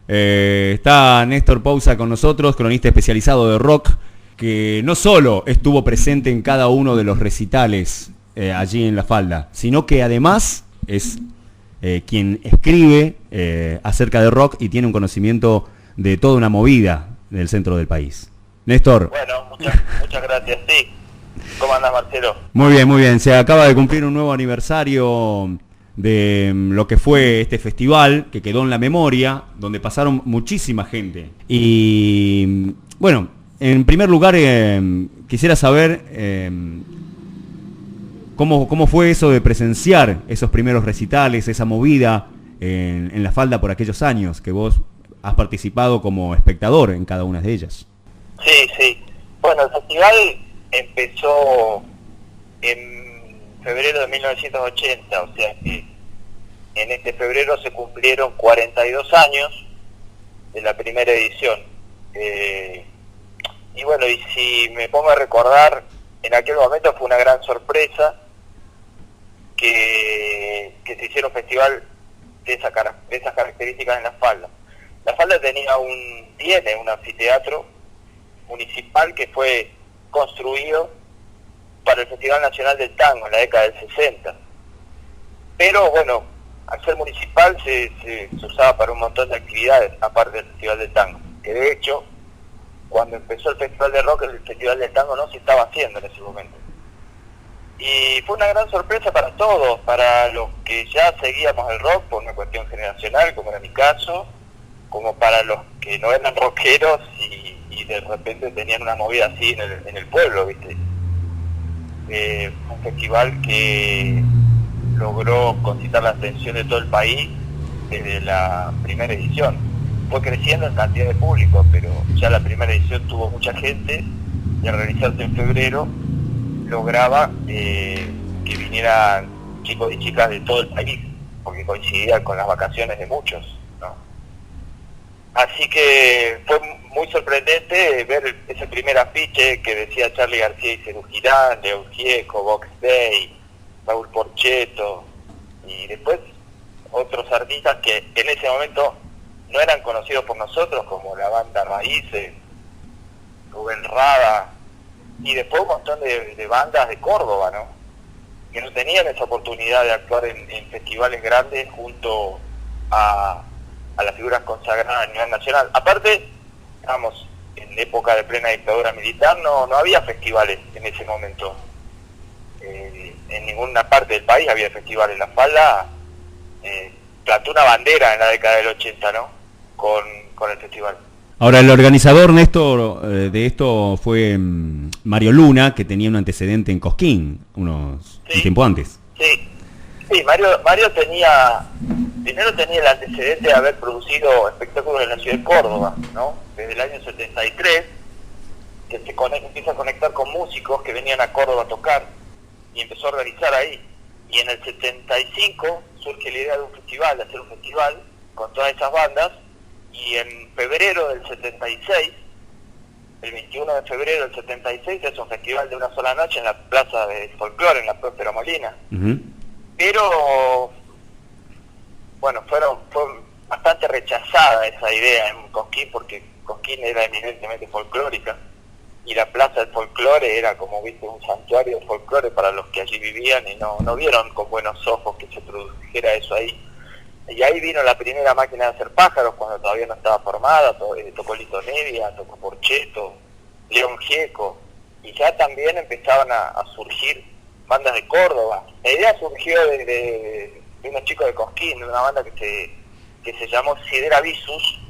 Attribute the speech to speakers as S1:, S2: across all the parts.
S1: Está Néstor Pousa con nosotros, cronista especializado de rock, que no solo estuvo presente en cada uno de los recitales allí en La Falda, sino que además es quien escribe acerca de rock y tiene un conocimiento de toda una movida del centro del país. Néstor.
S2: Bueno, muchas gracias, sí. ¿Cómo andás, Marcelo?
S1: Muy bien, muy bien. Se acaba de cumplir un nuevo aniversario de lo que fue este festival, que quedó en la memoria, donde pasaron muchísima gente. Y bueno, en primer lugar quisiera saber cómo fue eso de presenciar esos primeros recitales, esa movida en La Falda por aquellos años, que vos has participado como espectador en cada una de ellas.
S2: Sí. Bueno, el festival empezó en febrero de 1980, o sea que en este febrero se cumplieron 42 años de la primera edición. Y bueno, y si me pongo a recordar, en aquel momento fue una gran sorpresa que se hiciera un festival de esas características en La Falda. La Falda tiene un anfiteatro municipal que fue construido para el Festival Nacional del Tango en la década del 60. Pero bueno, al ser municipal se usaba para un montón de actividades, aparte del Festival del Tango. Que de hecho, cuando empezó el Festival de Rock, el Festival del Tango no se estaba haciendo en ese momento. Y fue una gran sorpresa para todos, para los que ya seguíamos el rock por una cuestión generacional, como era mi caso, como para los que no eran rockeros y de repente tenían una movida así en el pueblo, ¿viste? Un festival que logró concitar la atención de todo el país desde la primera edición. Fue creciendo en cantidad de público, pero ya la primera edición tuvo mucha gente y al realizarse en febrero lograba que vinieran chicos y chicas de todo el país, porque coincidía con las vacaciones de muchos, ¿no? Así que fue muy sorprendente ver ese primer afiche que decía Charly García y Serú Girán, León Gieco, Box Day, Raúl Porchetto, y después otros artistas que en ese momento no eran conocidos por nosotros, como la banda Raíces, Rubén Rada, y después un montón de bandas de Córdoba, ¿no? Que no tenían esa oportunidad de actuar en festivales grandes junto a las figuras consagradas a nivel nacional. Aparte, estamos en época de plena dictadura militar, no había festivales en ese momento. En ninguna parte del país había festivales. La Falda plantó una bandera en la década del 80, ¿no? Con el festival.
S1: Ahora, el organizador, Néstor, de esto fue Mario Luna, que tenía un antecedente en Cosquín, un tiempo antes.
S2: Sí, Mario tenía el antecedente de haber producido espectáculos en la ciudad de Córdoba, ¿no? Desde el año 73, que empieza a conectar con músicos que venían a Córdoba a tocar, y empezó a organizar ahí. Y en el 75 surge la idea de hacer un festival con todas esas bandas, y en febrero del 76, el 21 de febrero del 76, es un festival de una sola noche en la Plaza de Folclore, en la Próspera Molina. Uh-huh. Pero, bueno, fue bastante rechazada esa idea en Cosquín, porque Cosquín era eminentemente folclórica, y la Plaza del Folclore era, como viste, un santuario de folclore para los que allí vivían, y no vieron con buenos ojos que se produjera eso ahí. Y ahí vino la primera máquina de hacer pájaros, cuando todavía no estaba formada, tocó Lito Nevia, tocó Porchetto, León Gieco, y ya también empezaban a surgir bandas de Córdoba. La idea surgió de unos chicos de Cosquín, de una banda que se llamó Sidera Visus.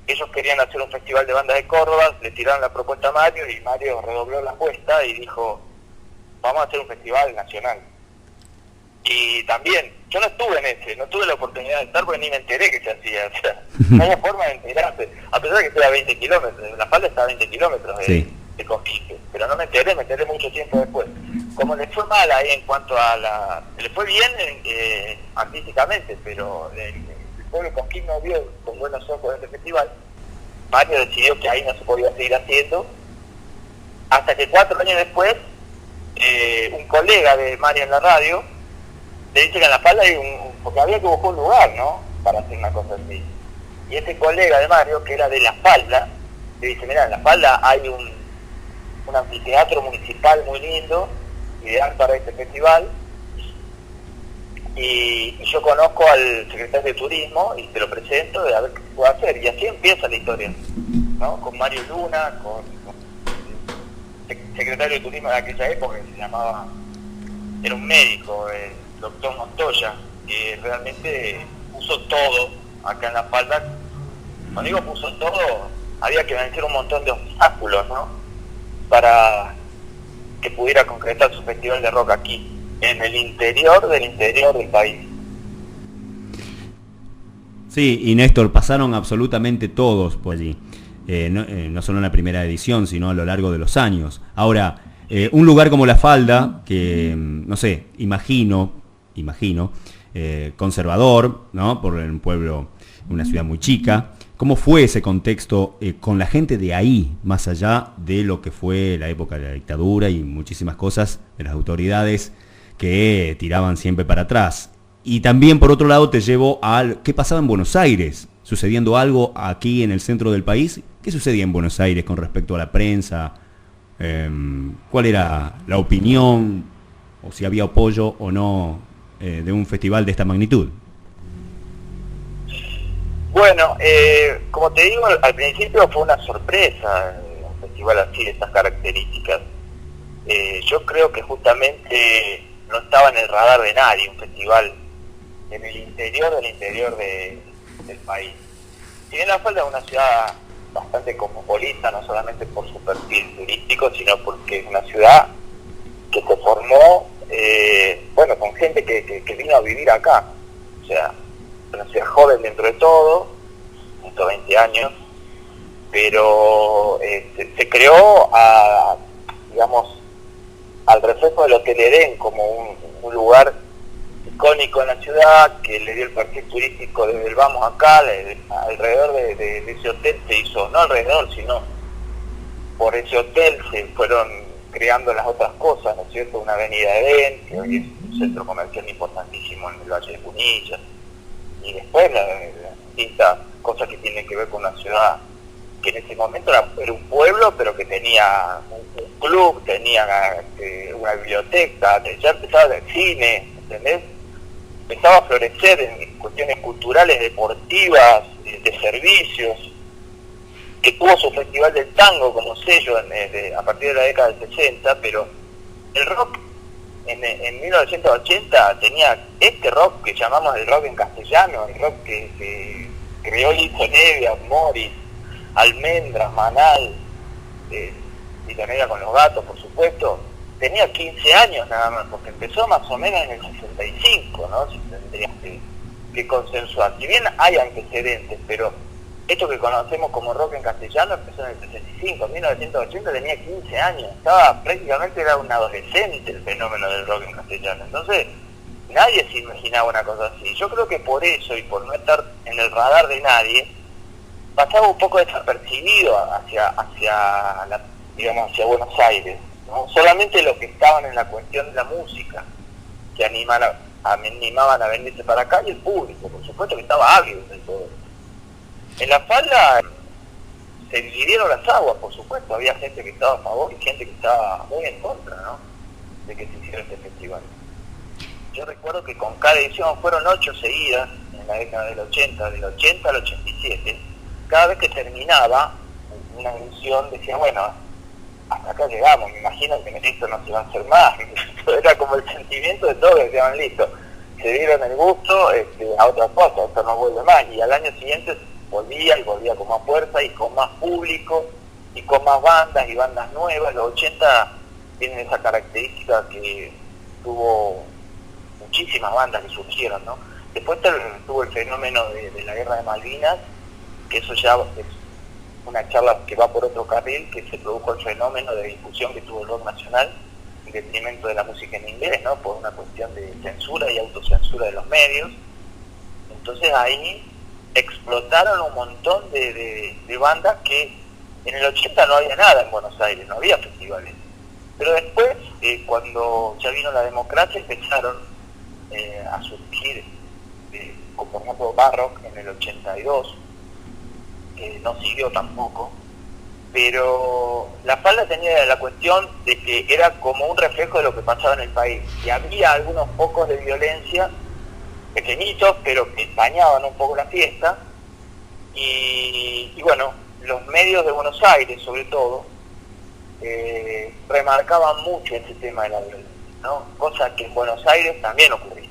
S2: Ellos querían hacer un festival de bandas de Córdoba, le tiraron la propuesta a Mario, y Mario redobló la apuesta y dijo, vamos a hacer un festival nacional. Y también, yo no tuve la oportunidad de estar porque ni me enteré que se hacía, o sea, no había forma de enterarse, a pesar de que estoy a 20 kilómetros, La Falda está a 20 kilómetros de Cosquín, pero no me enteré mucho tiempo después. Como le fue mal ahí en cuanto a le fue bien artísticamente, pero el pueblo de Cosquín no vio con buenos ojos este festival. Mario decidió que ahí no se podía seguir haciendo, hasta que 4 años después, un colega de Mario en la radio le dice que en La Falda hay porque había que buscar un lugar, ¿no?, para hacer una cosa así. Y este colega de Mario, que era de La Falda, le dice, mirá, en La Falda hay un anfiteatro municipal muy lindo, ideal para este festival, y yo conozco al secretario de Turismo y te lo presento a ver qué se puede hacer. Y así empieza la historia, ¿no? Con Mario Luna, con el secretario de Turismo de aquella época, que se llamaba, era un médico, el doctor Montoya, que realmente puso todo acá en La Falda. Cuando digo puso todo, había que vencer un montón de obstáculos, ¿no? Para que pudiera concretar su festival de rock aquí, en el interior del país.
S1: Sí, y Néstor, pasaron absolutamente todos por allí, no solo en la primera edición, sino a lo largo de los años. Ahora, un lugar como La Falda, que, no sé, imagino, conservador, ¿no? Por un pueblo, una ciudad muy chica. ¿Cómo fue ese contexto con la gente de ahí, más allá de lo que fue la época de la dictadura y muchísimas cosas de las autoridades que tiraban siempre para atrás? Y también, por otro lado, te llevo a qué pasaba en Buenos Aires, sucediendo algo aquí en el centro del país. ¿Qué sucedía en Buenos Aires con respecto a la prensa? ¿Cuál era la opinión, o si había apoyo o no, de un festival de esta magnitud?
S2: Bueno, como te digo, al principio fue una sorpresa un festival así de estas características. Yo creo que justamente no estaba en el radar de nadie un festival en el interior del país. Si bien La Falda es una ciudad bastante cosmopolita, no solamente por su perfil turístico, sino porque es una ciudad que se formó, con gente que vino a vivir acá. O sea, una ciudad joven dentro de todo, 120 años, pero se creó al reflejo del Hotel Edén como un lugar icónico en la ciudad, que le dio el perfil turístico desde el vamos acá. Alrededor de ese hotel se hizo, no alrededor, sino por ese hotel se fueron creando las otras cosas, ¿no es cierto? Una avenida Edén, que hoy es un centro comercial importantísimo en el Valle de Punilla, y después las distintas cosas que tienen que ver con una ciudad que en ese momento era un pueblo, pero que tenía un club, tenía una biblioteca, ya empezaba el cine, ¿entendés? Empezaba a florecer en cuestiones culturales, deportivas, de servicios, que tuvo su festival del tango como sello a partir de la década del 60, pero el rock en 1980 tenía este rock que llamamos el rock en castellano, el rock que creó Lito Nevia, Morris, Almendras, Manal, y la Negra con los Gatos, por supuesto. Tenía 15 años nada más, porque empezó más o menos en el 65, ¿no? Si tendrías que consensuar. Si bien hay antecedentes, pero esto que conocemos como rock en castellano empezó en el 65, en 1980 tenía 15 años, prácticamente era un adolescente el fenómeno del rock en castellano. Entonces, nadie se imaginaba una cosa así. Yo creo que por eso, y por no estar en el radar de nadie, pasaba un poco desapercibido hacia Buenos Aires, ¿no? Solamente los que estaban en la cuestión de la música, que animaban a venirse para acá, y el público, por supuesto, que estaba ávido de todo esto. En La Falda se dividieron las aguas, por supuesto, había gente que estaba a favor y gente que estaba muy en contra, ¿no?, de que se hiciera este festival. Yo recuerdo que con cada edición fueron 8 seguidas, en la década del 80, del 80 al 87, cada vez que terminaba una edición decía, bueno, hasta acá llegamos, me imagino que en esto no se va a hacer más. Era como el sentimiento de todos que decían, listo, se dieron el gusto a otra cosa, esto no vuelve más. Y al año siguiente volvía con más fuerza y con más público y con más bandas y bandas nuevas. Los 80 tienen esa característica que tuvo muchísimas bandas que surgieron, ¿no? Después tuvo el fenómeno de la Guerra de Malvinas, que eso ya es una charla que va por otro carril, que se produjo el fenómeno de difusión que tuvo el rock nacional en detrimento de la música en inglés, ¿no?, por una cuestión de censura y autocensura de los medios. Entonces ahí explotaron un montón de bandas que en el 80 no había nada en Buenos Aires, no había festivales. Pero después, cuando ya vino la democracia, empezaron a surgir, como por ejemplo Barrock en el 82, no siguió tampoco, pero la falda tenía la cuestión de que era como un reflejo de lo que pasaba en el país, y había algunos focos de violencia, pequeñitos, pero que dañaban un poco la fiesta, y bueno, los medios de Buenos Aires, sobre todo, remarcaban mucho ese tema de la violencia, ¿no? Cosa que en Buenos Aires también ocurría.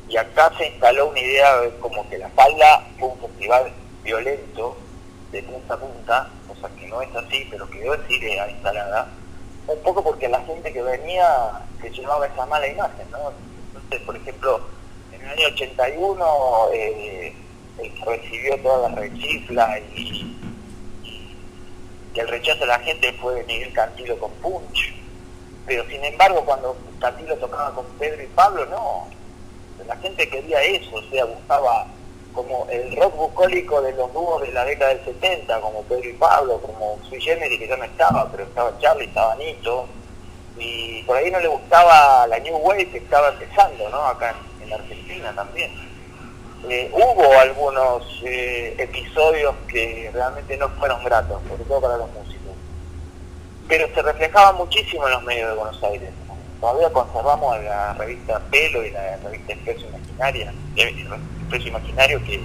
S2: Y acá se instaló una idea de como que la falda fue un festival violento de punta a punta, cosa que no es así, pero quedó esa idea instalada, un poco porque la gente que venía se llevaba esa mala imagen, ¿no? Entonces, por ejemplo, en el año 81 el que recibió todas las rechiflas y el rechazo de la gente fue Miguel Cantilo con Punch, pero sin embargo cuando Cantilo tocaba con Pedro y Pablo, no, la gente quería eso, o sea, buscaba como el rock bucólico de los dúos de la década del 70, como Pedro y Pablo, como Sui Generis, que ya no estaba, pero estaba Charlie, estaba Nito, y por ahí no le gustaba la New Wave que estaba empezando, ¿no? Acá en Argentina también. Hubo algunos episodios que realmente no fueron gratos, sobre todo para los músicos, pero se reflejaba muchísimo en los medios de Buenos Aires. Todavía conservamos la revista Pelo y la revista Expreso Imaginario que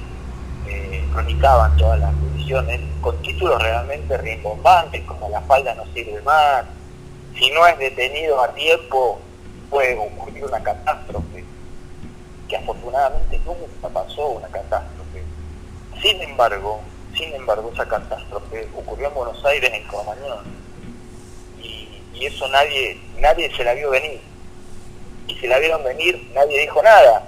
S2: cronicaban todas las ediciones con títulos realmente rimbombantes, como La falda no sirve más, si no es detenido a tiempo puede ocurrir una catástrofe, que afortunadamente nunca pasó una catástrofe. Sin embargo, esa catástrofe ocurrió en Buenos Aires, en Cromañón, y eso nadie se la vio venir. Y si la vieron venir, nadie dijo nada.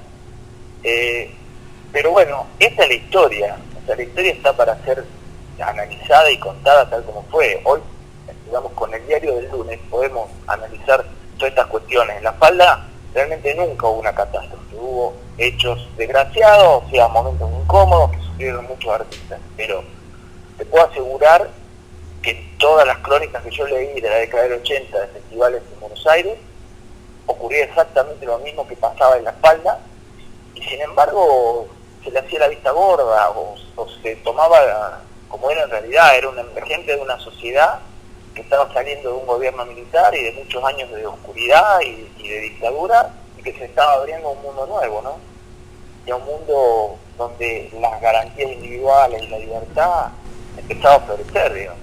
S2: Pero bueno, esta es la historia. O sea, la historia está para ser analizada y contada tal como fue. Hoy, digamos, con el diario del lunes podemos analizar todas estas cuestiones. En La falda realmente nunca hubo una catástrofe, hubo hechos desgraciados, o sea, momentos incómodos que sufrieron muchos artistas, pero te puedo asegurar que en todas las crónicas que yo leí de la década del 80 de festivales en Buenos Aires, ocurría exactamente lo mismo que pasaba en La falda, y sin embargo se le hacía la vista gorda, o se tomaba como era en realidad, era un emergente de una sociedad que estaba saliendo de un gobierno militar y de muchos años de oscuridad y de dictadura, y que se estaba abriendo a un mundo nuevo, ¿no? Y a un mundo donde las garantías individuales y la libertad empezaba a florecer, digamos.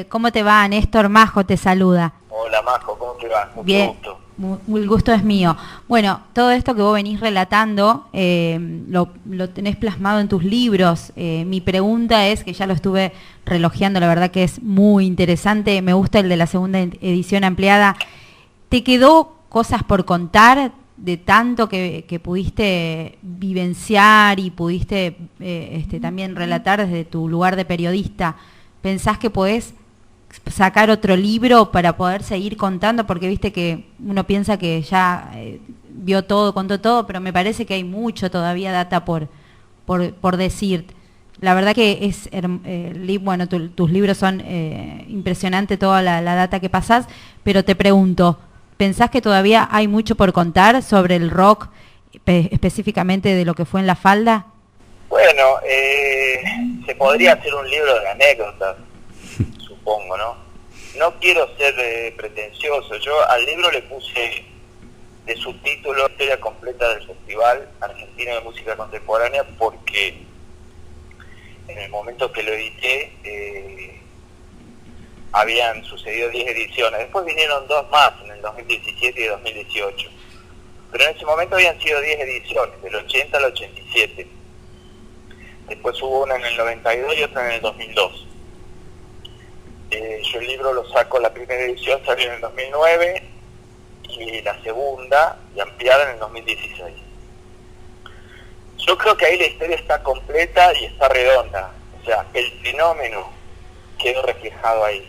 S3: ¿Cómo te va? Néstor Majo te saluda.
S2: Hola Majo, ¿cómo te va? Mucho
S3: Bien,
S2: gusto.
S3: El gusto es mío. Bueno, todo esto que vos venís relatando lo tenés plasmado en tus libros. Mi pregunta es, que ya lo estuve relojeando, la verdad que es muy interesante, me gusta el de la segunda edición ampliada. ¿Te quedó cosas por contar de tanto que pudiste vivenciar y pudiste también relatar desde tu lugar de periodista? ¿Pensás que podés sacar otro libro para poder seguir contando? Porque viste que uno piensa que ya vio todo, contó todo, pero me parece que hay mucho todavía data por decir. La verdad que es bueno, tus libros son impresionantes, toda la data que pasás, pero te pregunto, ¿pensás que todavía hay mucho por contar sobre el rock, específicamente de lo que fue en La falda?
S2: Bueno, se podría hacer un libro de anécdotas, supongo, ¿no? No quiero ser pretencioso. Yo al libro le puse de subtítulo Historia completa del Festival Argentino de Música Contemporánea, porque en el momento que lo edité habían sucedido 10 ediciones. Después vinieron 2 más, en el 2017 y 2018. Pero en ese momento habían sido 10 ediciones, del 80 al 87. Después hubo una en el 92 y otra en el 2002. Yo el libro lo saco, la primera edición salió en el 2009 y la segunda y ampliada en el 2016. Yo creo que ahí la historia está completa y está redonda. O sea, el fenómeno quedó reflejado ahí.